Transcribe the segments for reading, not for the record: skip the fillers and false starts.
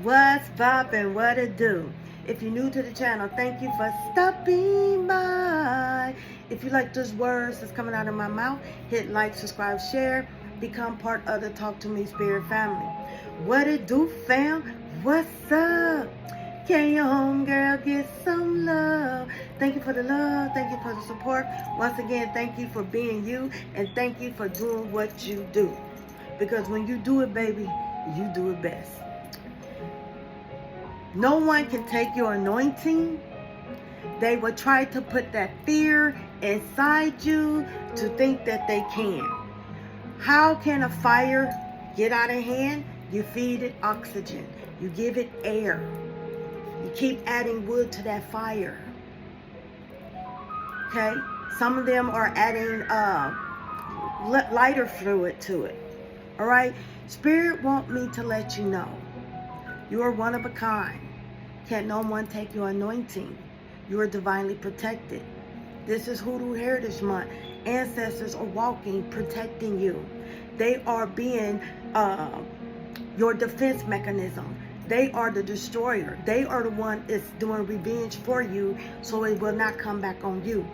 What's poppin'? What it do? If you're new to the channel, thank you for stopping by. If you like those words that's coming out of my mouth, hit like, subscribe, share. Become part of the Talk to Me Spirit family. What it do, fam? What's up? Can your homegirl get some love? Thank you for the love. Thank you for the support. Once again, thank you for being you. And thank you for doing what you do. Because when you do it, baby, you do it best. No one can take your anointing. They will try to put that fear inside you to think that they can. How can a fire get out of hand? You feed it oxygen. You give it air. You keep adding wood to that fire. Okay? Some of them are adding lighter fluid to it. All right? Spirit want me to let you know. You are one of a kind. Can't no one take your anointing. You are divinely protected. This is Hoodoo Heritage Month. Ancestors are walking, protecting you. They are being your defense mechanism. They are the destroyer. They are the one that's doing revenge for you, so it will not come back on you.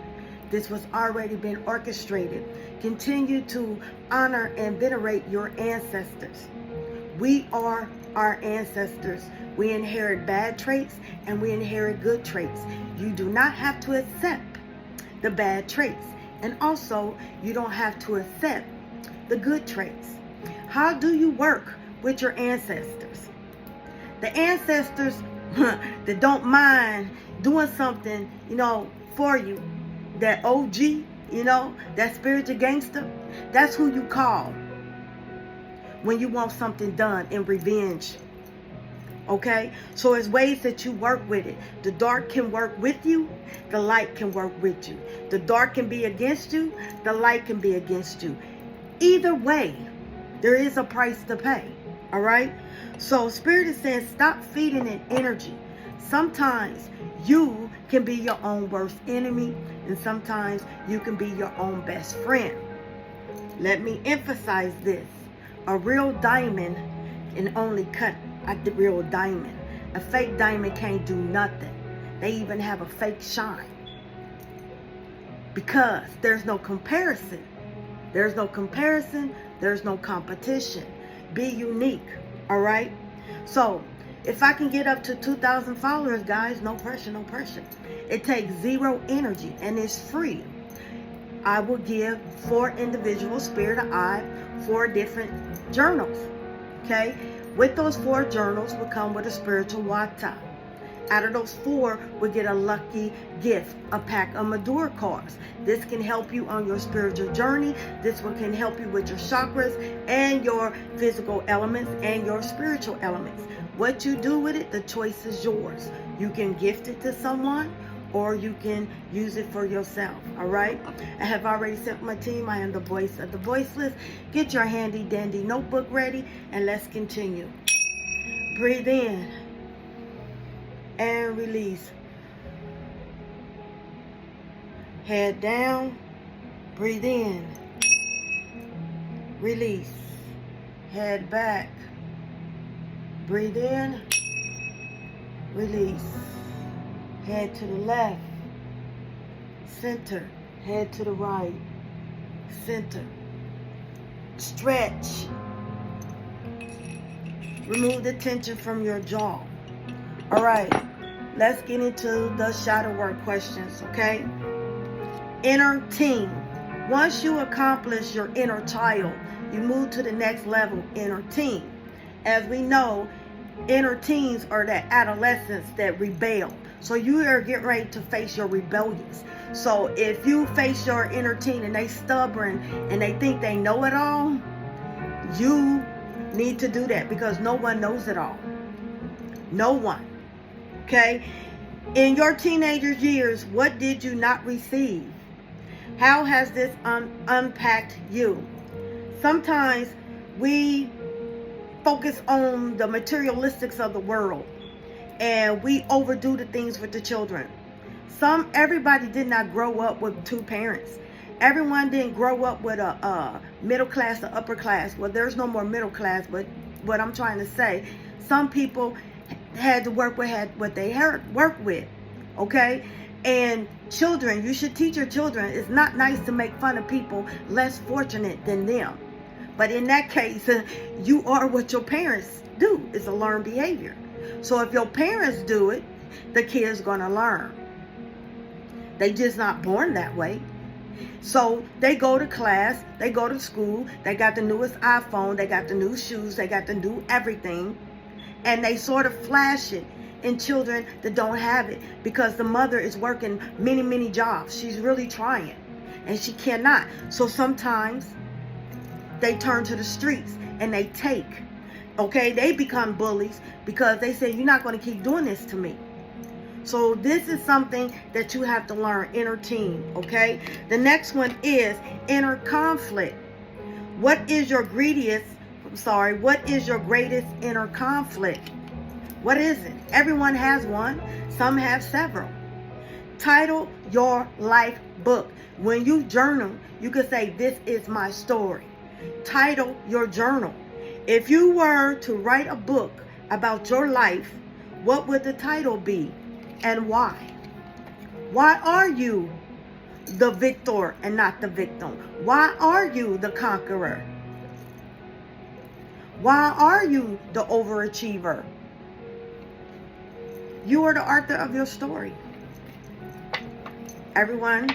This was already been orchestrated. Continue to honor and venerate your ancestors. We are our ancestors. We inherit bad traits and we inherit good traits. You do not have to accept the bad traits. And also, you don't have to accept the good traits. How do you work with your ancestors? The ancestors that don't mind doing something, for you. That OG, that spiritual gangster, that's who you call when you want something done in revenge. Okay? So there's ways that you work with it. The dark can work with you. The light can work with you. The dark can be against you. The light can be against you. Either way, there is a price to pay. All right? So Spirit is saying stop feeding it energy. Sometimes you can be your own worst enemy. And sometimes you can be your own best friend. Let me emphasize this. A real diamond can only cut a real diamond. A fake diamond can't do nothing. They even have a fake shine. Because there's no comparison. There's no comparison. There's no competition. Be unique. All right? So, if I can get up to 2,000 followers, guys, no pressure, no pressure. It takes zero energy and it's free. I will give 4 individual Spirit of I 4 different journals. Okay? With those 4 journals will come with a spiritual water. Out of those 4, we get a lucky gift, a pack of Madura cards. This can help you on your spiritual journey. This one can help you with your chakras and your physical elements and your spiritual elements. What you do with it, the choice is yours. You can gift it to someone or you can use it for yourself. All right? I have already sent my team. I am the voice of the voiceless. Get your handy dandy notebook ready and let's continue. Breathe in and release. Head down. Breathe in. Release. Head back. Breathe in. Release. Head to the left. Center. Head to the right. Center. Stretch. Remove the tension from your jaw. All right. Let's get into the shadow work questions, okay? Inner teen. Once you accomplish your inner child, you move to the next level, inner teen. As we know, inner teens are that adolescents that rebel. So you are getting ready to face your rebellions. So if you face your inner teen and they stubborn and they think they know it all, you need to do that because no one knows it all. No one. Okay? In your teenager years, what did you not receive? How has this unpacked you? Sometimes we focus on the materialistics of the world and we overdo the things with the children. Everybody did not grow up with 2 parents. Everyone didn't grow up with a middle class or upper class. Well, there's no more middle class, but what I'm trying to say, some people had to work with what they work with. Okay? And children, you should teach your children, it's not nice to make fun of people less fortunate than them. But in that case, you are what your parents do. It's a learned behavior. So if your parents do it, the kid's going to learn. They just not born that way. So they go to class, they go to school, they got the newest iPhone, they got the new shoes, they got the new everything. And they sort of flash it in children that don't have it because the mother is working many, many jobs. She's really trying and she cannot. So sometimes they turn to the streets and they take. Okay, they become bullies because they say, you're not going to keep doing this to me. So this is something that you have to learn, inner teen, okay? The next one is inner conflict. What is your greatest inner conflict? What is it? Everyone has one. Some have several. Title your life book. When you journal, you can say, this is my story. Title your journal. If you were to write a book about your life, what would the title be and why? Why are you the victor and not the victim? Why are you the conqueror? Why are you the overachiever? You are the author of your story. Everyone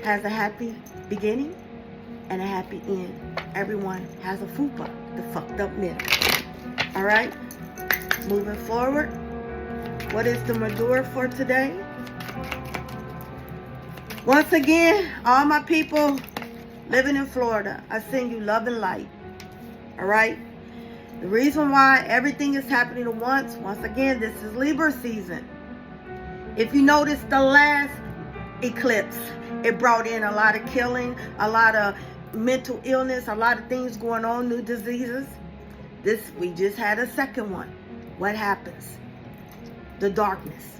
has a happy beginning and a happy end. Everyone has a fupa, the fucked up middle. All right? Moving forward. What is the Madura for today? Once again, all my people living in Florida, I send you love and light. All right? The reason why everything is happening at once again, this is Libra season. If you notice the last eclipse, it brought in a lot of killing, a lot of mental illness, a lot of things going on, new diseases. We just had a second one. What happens? The darkness.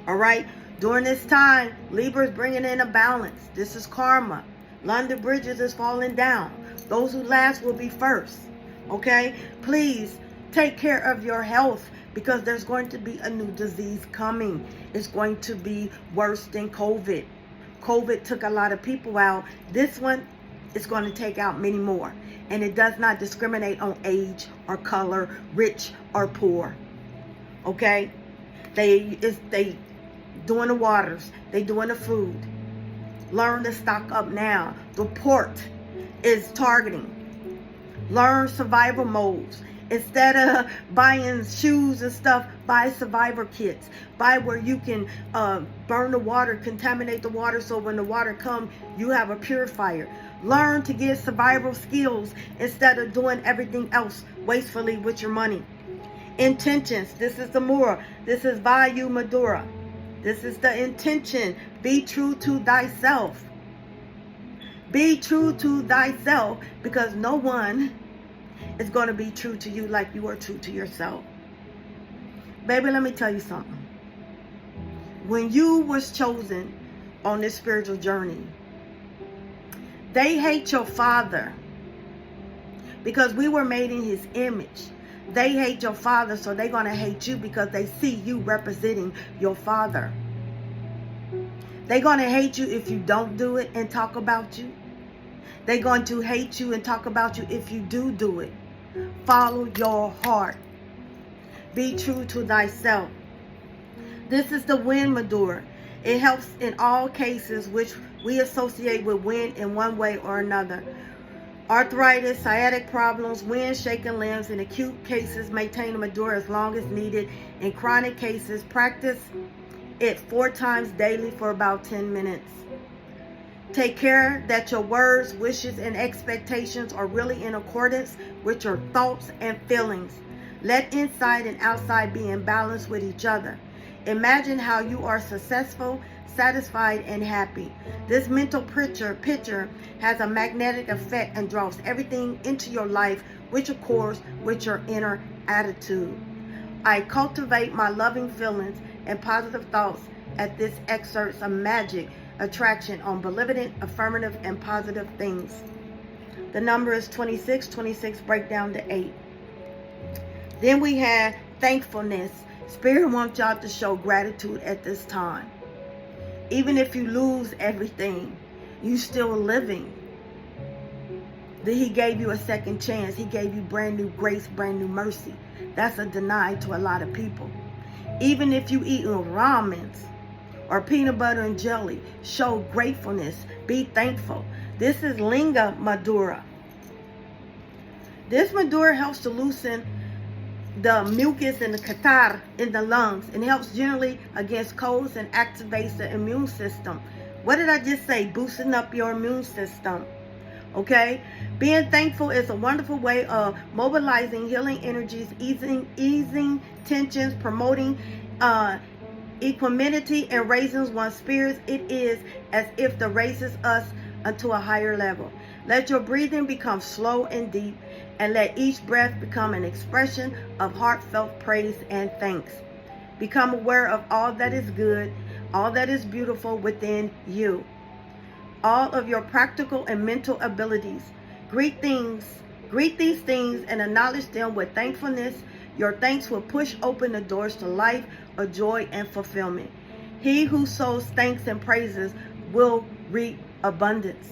All right? During this time, Libra is bringing in a balance. This is karma. London bridges is falling down. Those who last will be first. Okay? Please take care of your health because there's going to be a new disease coming. It's going to be worse than COVID. COVID took a lot of people out. This one is going to take out many more. And it does not discriminate on age or color, rich or poor. Okay? They doing the waters. They doing the food. Learn to stock up now. The port is targeting. Learn survival modes. Instead of buying shoes and stuff, buy survivor kits. Buy where you can burn the water, contaminate the water, so when the water comes, you have a purifier. Learn to get survival skills instead of doing everything else wastefully with your money. Intentions. This is the Mura. This is Vayu Madura. This is the intention. Be true to thyself. Be true to thyself because no one is going to be true to you like you are true to yourself. Baby, let me tell you something. When you was chosen on this spiritual journey, they hate your father because we were made in his image. They hate your father, so they're going to hate you because they see you representing your father. They're going to hate you if you don't do it and talk about you. They're going to hate you and talk about you if you do it. Follow your heart. Be true to thyself. This is the wind Madura. It helps in all cases which we associate with wind in one way or another. Arthritis, sciatic problems, wind, shaking limbs. In acute cases, maintain the Madura as long as needed. In chronic cases, practice it 4 times daily for about 10 minutes. Take care that your words, wishes, and expectations are really in accordance with your thoughts and feelings. Let inside and outside be in balance with each other. Imagine how you are successful, satisfied, and happy. This mental picture has a magnetic effect and draws everything into your life, which accords with your inner attitude. I cultivate my loving feelings and positive thoughts at this excerpt of magic attraction on benevolent, affirmative, and positive things. The number is 26. 26 break down to 8. Then we have thankfulness. Spirit wants y'all to show gratitude at this time. Even if you lose everything, you still living. That he gave you a second chance. He gave you brand new grace, brand new mercy. That's a deny to a lot of people. Even if you eating ramens or peanut butter and jelly, show gratefulness. Be thankful. This is Linga Madura. This Madura helps to loosen the mucus and the catarrh in the lungs and helps generally against colds and activates the immune system. What did I just say? Boosting up your immune system. Okay? Being thankful is a wonderful way of mobilizing healing energies, easing tensions, promoting equanimity, and raising one's spirits. It is as if it raises us unto a higher level. Let your breathing become slow and deep, and let each breath become an expression of heartfelt praise and thanks. Become aware of all that is good, all that is beautiful within you. All of your practical and mental abilities. Greet these things and acknowledge them with thankfulness. Your thanks will push open the doors to life of joy and fulfillment. He who sows thanks and praises will reap abundance.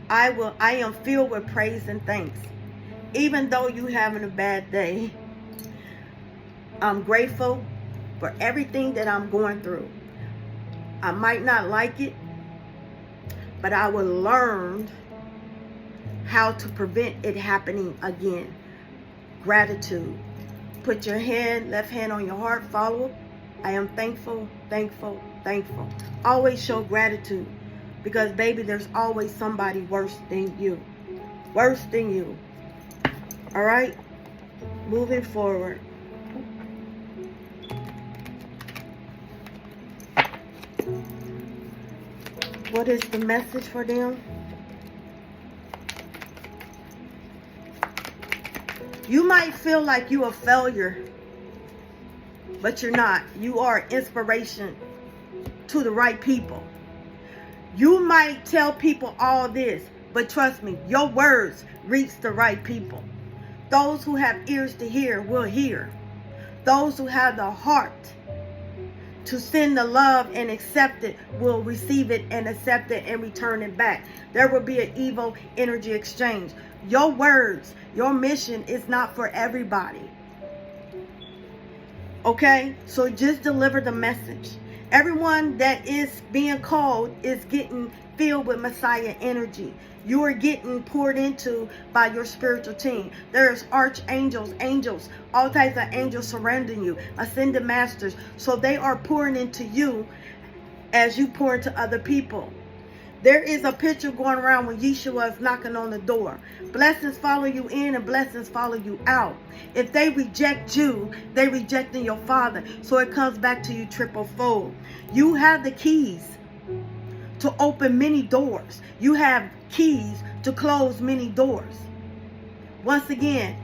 I am filled with praise and thanks. Even though you're having a bad day, I'm grateful for everything that I'm going through. I might not like it, but I will learn how to prevent it happening again. Gratitude. Put your left hand on your heart, follow. I am thankful, thankful, thankful. Always show gratitude, because baby, there's always somebody worse than you. Worse than you. All right? Moving forward. What is the message for them? You might feel like you're a failure, but you're not. You are inspiration to the right people. You might tell people all this, but trust me, your words reach the right people. Those who have ears to hear will hear. Those who have the heart to send the love and accept it will receive it and accept it and return it back. There will be an evil energy exchange. Your words, your mission is not for everybody. Okay? So just deliver the message. Everyone that is being called is getting filled with Messiah energy. You are getting poured into by your spiritual team. There's archangels, angels, all types of angels surrounding you, ascended masters. So they are pouring into you as you pour into other people. There is a picture going around when Yeshua is knocking on the door. Blessings follow you in and blessings follow you out. If they reject you, they rejecting your Father. So it comes back to you triple fold. You have the keys to open many doors. You have keys to close many doors. Once again,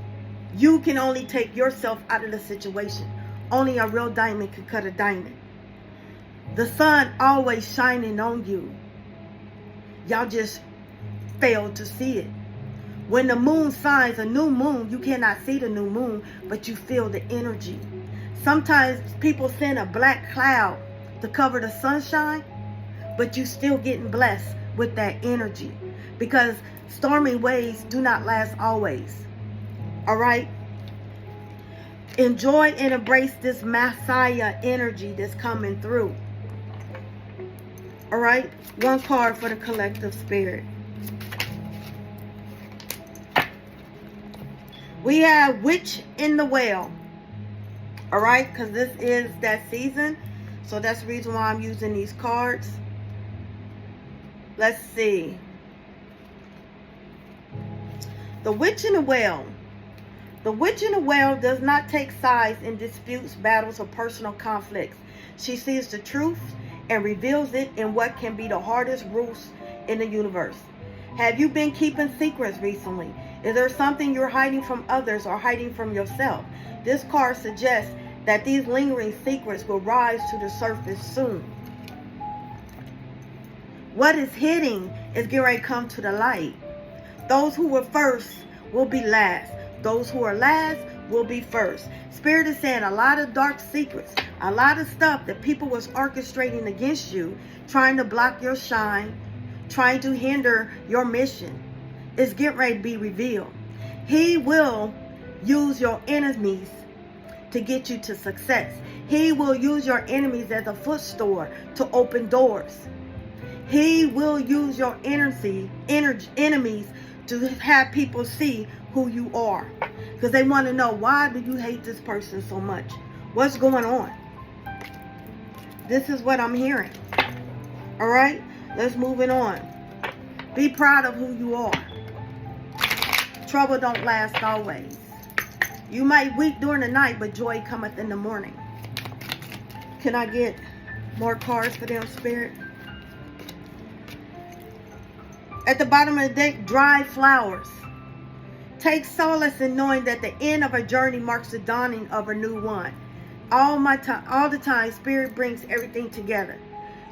you can only take yourself out of the situation. Only a real diamond can cut a diamond. The sun always shining on you. Y'all just fail to see it. When the moon shines, a new moon, you cannot see the new moon, but you feel the energy. Sometimes people send a black cloud to cover the sunshine, but you still getting blessed with that energy, because stormy waves do not last always. All right? Enjoy and embrace this Messiah energy that's coming through. All right? One card for the collective spirit. We have Witch in the Well. All right? Because this is that season. So that's the reason why I'm using these cards. Let's see. The Witch in the Well. The Witch in the Well does not take sides in disputes, battles, or personal conflicts. She sees the truth and reveals it in what can be the hardest rules in the universe. Have you been keeping secrets recently? Is there something you're hiding from others or hiding from yourself? This card suggests that these lingering secrets will rise to the surface soon. What is hidden is getting ready to come to the light. Those who were first will be last. Those who are last will be first. Spirit is saying a lot of dark secrets, a lot of stuff that people was orchestrating against you, trying to block your shine, trying to hinder your mission, is getting ready to be revealed. He will use your enemies to get you to success. He will use your enemies as a footstool to open doors. He will use your enemies to have people see who you are. Because they want to know, why do you hate this person so much? What's going on? This is what I'm hearing. All right? Let's move it on. Be proud of who you are. Trouble don't last always. You might weep during the night, but joy cometh in the morning. Can I get more cards for them, Spirit? At the bottom of the deck, dry flowers. Take solace in knowing that the end of a journey marks the dawning of a new one. All the time, Spirit brings everything together.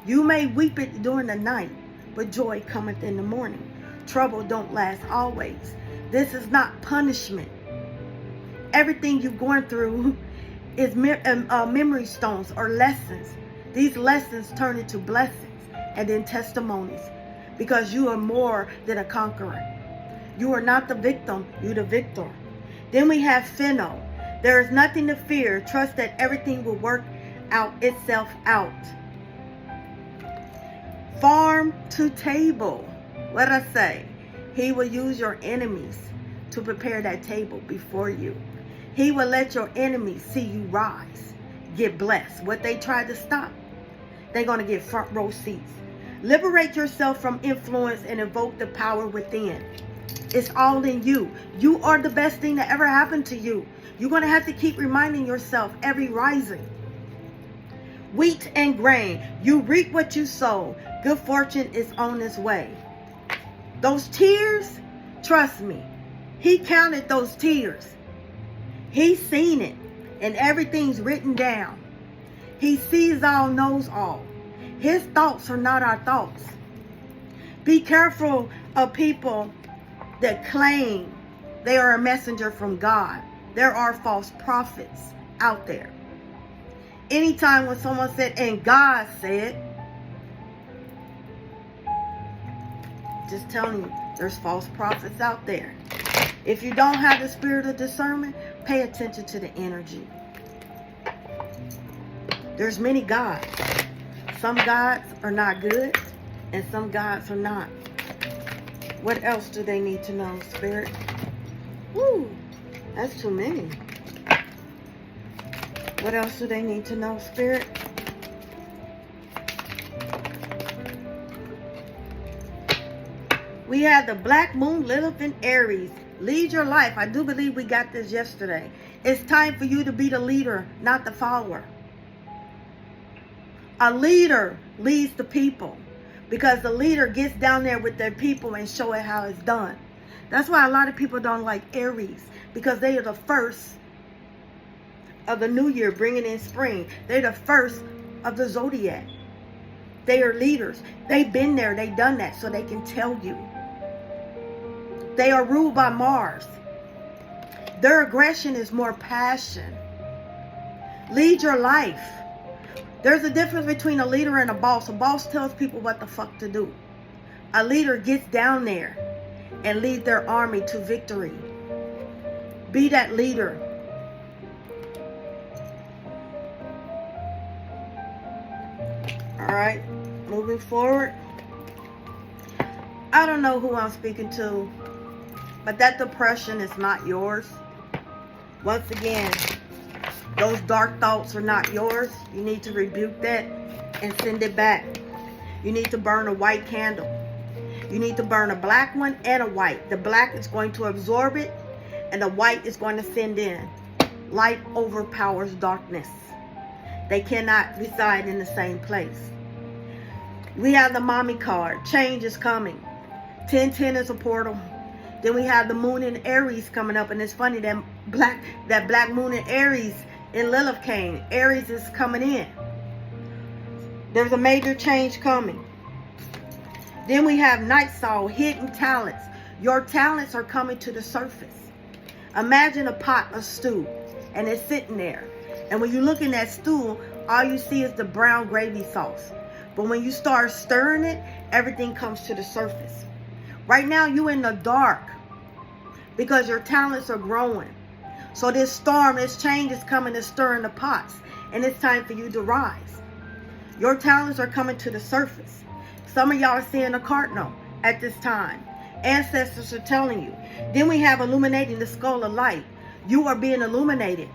You may weep it during the night, but joy cometh in the morning. Trouble don't last always. This is not punishment. Everything you're going through is memory stones or lessons. These lessons turn into blessings and then testimonies, because you are more than a conqueror. You are not the victim, you're the victor. Then we have Pheno. There is nothing to fear. Trust that everything will work itself out. Farm to table. What did I say? He will use your enemies to prepare that table before you. He will let your enemies see you rise, get blessed. What they tried to stop, they're going to get front row seats. Liberate yourself from influence and invoke the power within. It's all in you. You are the best thing that ever happened to you. You're going to have to keep reminding yourself every rising. Wheat and grain. You reap what you sow. Good fortune is on its way. Those tears, trust me, he counted those tears. He's seen it, and everything's written down. He sees all, knows all. His thoughts are not our thoughts. Be careful of people that claim they are a messenger from God. There are false prophets out there. Anytime when someone said, and God said, just telling you, there's false prophets out there. If you don't have the spirit of discernment, pay attention to the energy. There's many gods. Some gods are not good, and some gods are not. What else do they need to know, Spirit? Woo, that's too many. What else do they need to know, Spirit? We have the Black Moon, Lilith, and Aries. Lead your life. I do believe we got this yesterday. It's time for you to be the leader, not the follower. A leader leads the people, because the leader gets down there with their people and show it how it's done. That's why a lot of people don't like Aries, because they are the first of the new year, bringing in spring. They're the first of the zodiac. They are leaders. They've been there. They've done that, so they can tell you. They are ruled by Mars. Their aggression is more passion. Lead your life. There's a difference between a leader and a boss. A boss tells people what the fuck to do. A leader gets down there and lead their army to victory. Be that leader. All right, moving forward. I don't know who I'm speaking to, but that depression is not yours. Once again, those dark thoughts are not yours. You need to rebuke that and send it back. You need to burn a white candle. You need to burn a black one and a white. The black is going to absorb it, and the white is going to send in. Light overpowers darkness. They cannot reside in the same place. We have the mommy card. Change is coming. 1010 is a portal. Then we have the moon in Aries coming up, and it's funny that black moon in Aries in Lilith came. Aries is coming in. There's a major change coming. Then we have Night Soul, hidden talents. Your talents are coming to the surface. Imagine a pot of stew, and it's sitting there. And when you look in that stew, all you see is the brown gravy sauce. But when you start stirring it, everything comes to the surface. Right now, you in the dark because your talents are growing. So this storm, this change is coming to stir in the pots. And it's time for you to rise. Your talents are coming to the surface. Some of y'all are seeing a cardinal at this time. Ancestors are telling you. Then we have illuminating the skull of light. You are being illuminated.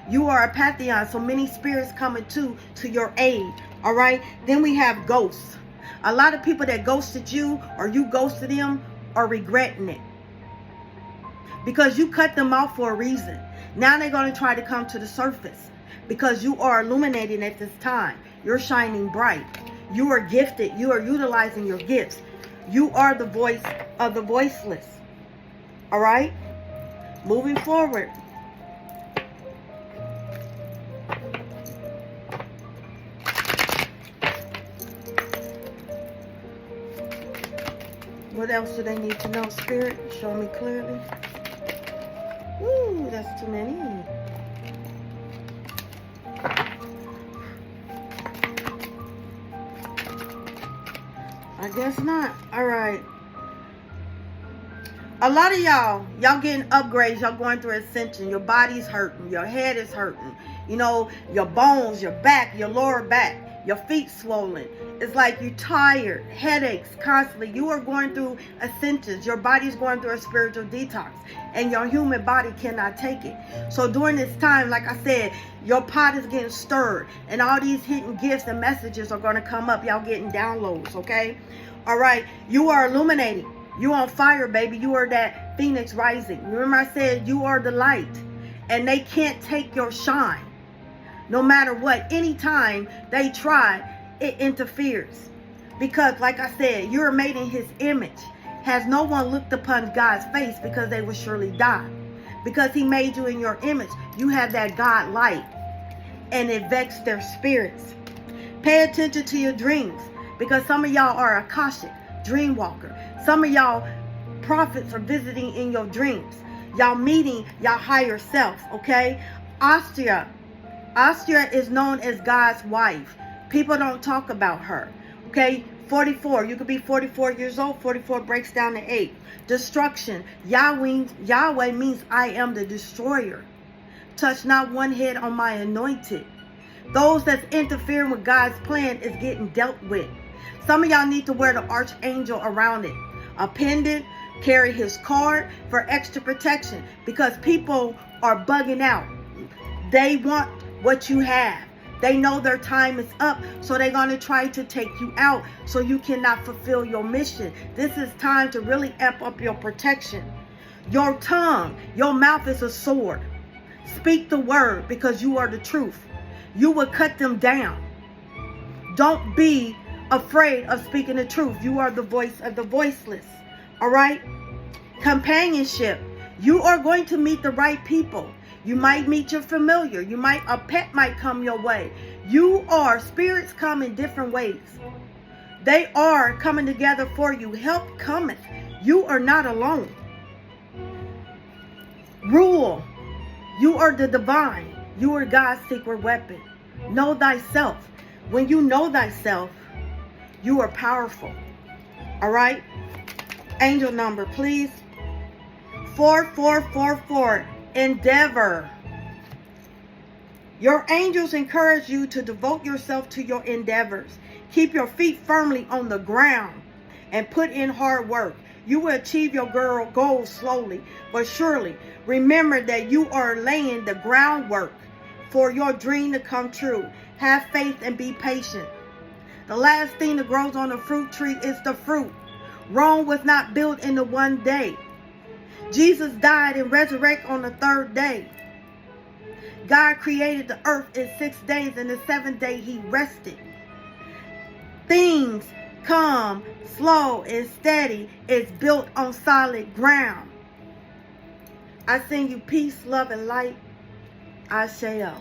You are a pantheon, so many spirits coming to your aid. All right. Then we have ghosts. A lot of people that ghosted you or you ghosted them are regretting it. Because you cut them off for a reason. Now they're going to try to come to the surface. Because you are illuminating at this time. You're shining bright. You are gifted. You are utilizing your gifts. You are the voice of the voiceless. All right? Moving forward. What else do they need to know, Spirit? Show me clearly. Ooh, that's too many. I guess not. All right. A lot of y'all getting upgrades. Y'all going through ascension. Your body's hurting. Your head is hurting. You know, your bones, your back, your lower back. Your feet swollen. It's like you're tired. Headaches constantly. You are going through ascensions. Your body's going through a spiritual detox. And your human body cannot take it. So during this time, like I said, your pot is getting stirred. And all these hidden gifts and messages are going to come up. Y'all getting downloads, okay? All right. You are illuminating. You on fire, baby. You are that phoenix rising. Remember I said you are the light. And they can't take your shine. No matter what, anytime they try, it interferes. Because, like I said, you're made in his image. Has no one looked upon God's face, because they will surely die. Because he made you in your image. You have that God light. And it vexed their spirits. Pay attention to your dreams. Because some of y'all are Akashic, dream walker. Some of y'all prophets are visiting in your dreams. Y'all meeting y'all higher self, okay? Astrea is known as God's wife. People don't talk about her. Okay? 44. You could be 44 years old. 44 breaks down to 8. Destruction. Yahweh means I am the destroyer. Touch not one head on my anointed. Those that's interfering with God's plan is getting dealt with. Some of y'all need to wear the archangel around it. A pendant. Carry his card for extra protection. Because people are bugging out. They want what you have. They know their time is up, so they're going to try to take you out so you cannot fulfill your mission. This is time to really amp up your protection. Your tongue, your mouth is a sword. Speak the word, because you are the truth. You will cut them down. Don't be afraid of speaking the truth. You are the voice of the voiceless. All right? Companionship. You are going to meet the right people. You might meet your familiar. A pet might come your way. Spirits come in different ways. They are coming together for you. Help cometh. You are not alone. Rule. You are the divine. You are God's secret weapon. Know thyself. When you know thyself, you are powerful. All right? Angel number, please. 4444. Endeavor. Your angels encourage you to devote yourself to your endeavors. Keep your feet firmly on the ground and put in hard work. You will achieve your goals slowly but surely. Remember that you are laying the groundwork for your dream to come true. Have faith and be patient. The last thing that grows on a fruit tree is the fruit. Rome was not built in the one day. Jesus died and resurrected on the 3rd day. God created the earth in 6 days, and the 7th day he rested. Things come slow and steady. It's built on solid ground. I send you peace, love, and light. Asheo.